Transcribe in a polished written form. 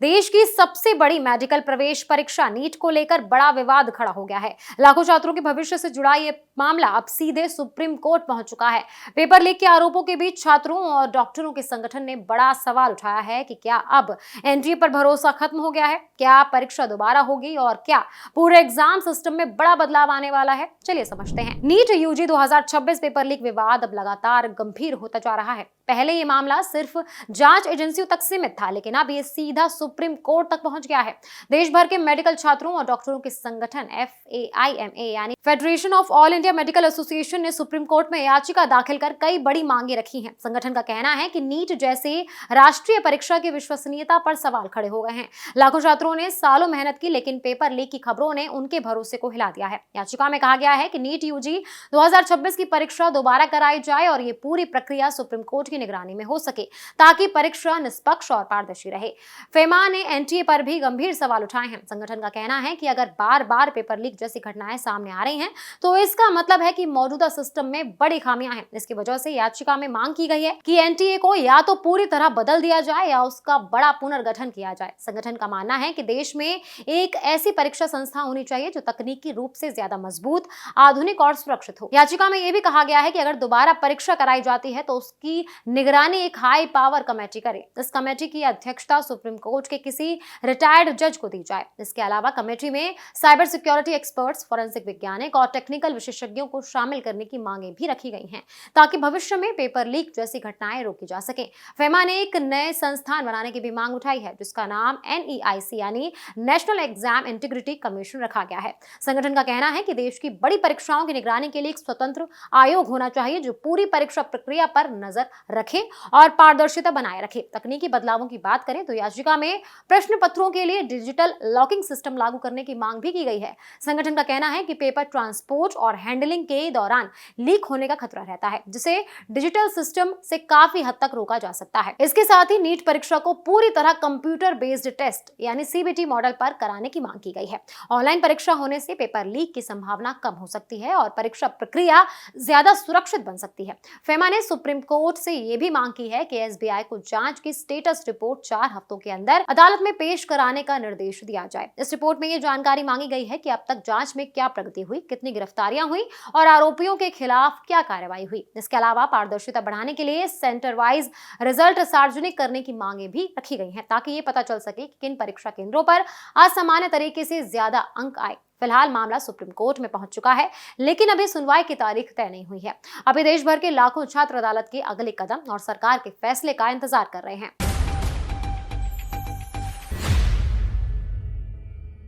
देश की सबसे बड़ी मेडिकल प्रवेश परीक्षा नीट को लेकर बड़ा विवाद खड़ा हो गया है। लाखों छात्रों के भविष्य से जुड़ा ये मामला अब सीधे सुप्रीम कोर्ट पहुंच चुका है। पेपर लीक के आरोपों के बीच छात्रों और डॉक्टरों के संगठन ने बड़ा सवाल उठाया है कि क्या अब एनटीए पर भरोसा खत्म हो गया है, क्या परीक्षा दोबारा होगी और क्या पूरे एग्जाम सिस्टम में बड़ा बदलाव आने वाला है। चलिए समझते हैं। नीट यूजी 2026 पेपर लीक विवाद अब लगातार गंभीर होता जा रहा है। पहले ये मामला सिर्फ जांच एजेंसियों तक सीमित था, लेकिन अब ये सीधा सुप्रीम कोर्ट तक पहुंच गया है। देश भर के मेडिकल छात्रों और डॉक्टरों के संगठन FAIMA यानी federation of all India medical association ने सुप्रीम कोर्ट में याचिका दाखिल कर कई बड़ी मांगे रखी हैं। संगठन का कहना है कि नीट जैसे राष्ट्रीय परीक्षा की विश्वसनीयता पर सवाल खड़े हो गए हैं। लाखों छात्रों ने सालों मेहनत की, लेकिन पेपर लीक की खबरों ने उनके भरोसे को हिला दिया है। याचिका में कहा गया है कि नीट यूजी 2026 की परीक्षा दोबारा कराई जाए और ये पूरी प्रक्रिया सुप्रीम कोर्ट की निगरानी में हो सके, ताकि परीक्षा निष्पक्ष और पारदर्शी रहे। फेमा ने एनटीए पर भी गंभीर सवाल उठाए हैं। संगठन का कहना है कि अगर बार बार पेपर लीक जैसी घटनाएं सामने आ रही हैं, तो इसका मतलब है कि मौजूदा सिस्टम में बड़ी खामियां हैं। इसकी वजह से याचिका में मांग की गई है कि एनटीए को या तो पूरी तरह बदल दिया जाए या उसका बड़ा पुनर्गठन किया जाए। संगठन का मानना है कि देश में एक ऐसी परीक्षा संस्था होनी चाहिए जो तकनीकी रूप से ज्यादा मजबूत, आधुनिक और सुरक्षित हो। याचिका में यह भी कहा गया है कि अगर दोबारा परीक्षा कराई जाती है तो उसकी निगरानी एक हाई पावर कमेटी करे। इस कमेटी की अध्यक्षता सुप्रीम कोर्ट के किसी रिटायर्ड जज को दी जाए। इसके अलावा कमेटी में साइबर सिक्योरिटी एक्सपर्ट्स, फोरेंसिक वैज्ञानिक और टेक्निकल विशेषज्ञों को शामिल करने की मांगे भी रखी गई हैं, ताकि भविष्य में पेपर लीक जैसी घटनाएं रोकी जा सके। फेमा ने एक नए संस्थान बनाने की भी मांग उठाई है, जिसका नाम NEIC यानी नेशनल एग्जाम इंटीग्रिटी कमीशन रखा गया है। संगठन का कहना है कि देश की बड़ी परीक्षाओं की निगरानी के लिए एक स्वतंत्र आयोग होना चाहिए जो पूरी परीक्षा प्रक्रिया पर नजर रखे और पारदर्शिता बनाए रखे। तकनीकी बदलावों की बात करें तो याचिका में प्रश्न पत्रों के लिए डिजिटल लॉकिंग सिस्टम लागू करने की मांग भी की गई है। संगठन का कहना है कि पेपर ट्रांसपोर्ट और हैंडलिंग के दौरान लीक होने का खतरा रहता है, जिसे डिजिटल सिस्टम से काफी हद तक रोका जा सकता है। इसके साथ ही नीट परीक्षा को पूरी तरह कंप्यूटर बेस्ड टेस्ट यानी CBT मॉडल पर कराने की मांग की गई है। ऑनलाइन परीक्षा होने से पेपर लीक की संभावना कम हो सकती है और परीक्षा प्रक्रिया ज्यादा सुरक्षित बन सकती है। फेमा ने सुप्रीम कोर्ट से यह भी मांग की है कि SBI को जांच की स्टेटस रिपोर्ट 4 हफ्तों के अंदर अदालत में पेश कराने का निर्देश दिया जाए। इस रिपोर्ट में यह जानकारी मांगी गई है कि अब तक जांच में क्या प्रगति हुई, कितनी गिरफ्तारियां हुई और आरोपियों के खिलाफ क्या कार्रवाई हुई। इसके अलावा पारदर्शिता बढ़ाने के लिए सेंटर वाइज रिजल्ट सार्वजनिक करने की मांगे भी रखी गई हैं, ताकि ये पता चल सके कि किन परीक्षा केंद्रों पर असामान्य तरीके से ज्यादा अंक आए। फिलहाल मामला सुप्रीम कोर्ट में पहुंच चुका है, लेकिन अभी सुनवाई की तारीख तय नहीं हुई है। अभी देश भर के लाखों छात्र अदालत के अगले कदम और सरकार के फैसले का इंतजार कर रहे हैं।